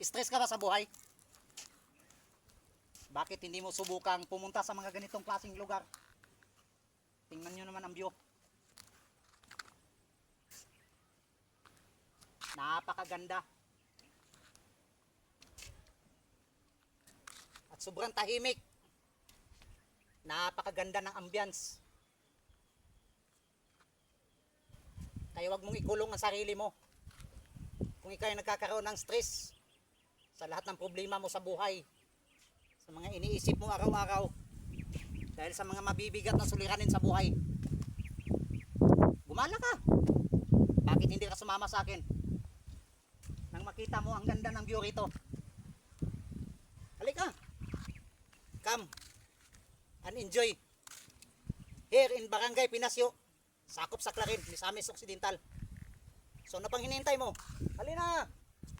Stress ka ba sa buhay? Bakit hindi mo subukang pumunta sa mga ganitong klaseng lugar? Tingnan nyo naman ang view. Napakaganda. At sobrang tahimik. Napakaganda ng ambience. Kaya wag mong ikulong ang sarili mo. Kung ikaw ay nagkakaroon ng stress sa lahat ng problema mo sa buhay, sa mga iniisip mo araw-araw, dahil sa mga mabibigat na suliranin sa buhay, gumala ka. Bakit hindi ka sumama sa akin nang makita mo ang ganda ng view rito? Halika, come and enjoy here in Barangay Pinasyo, sakop sa Clarin, Misamis Occidental. So, ano pang hinihintay mo? Halina!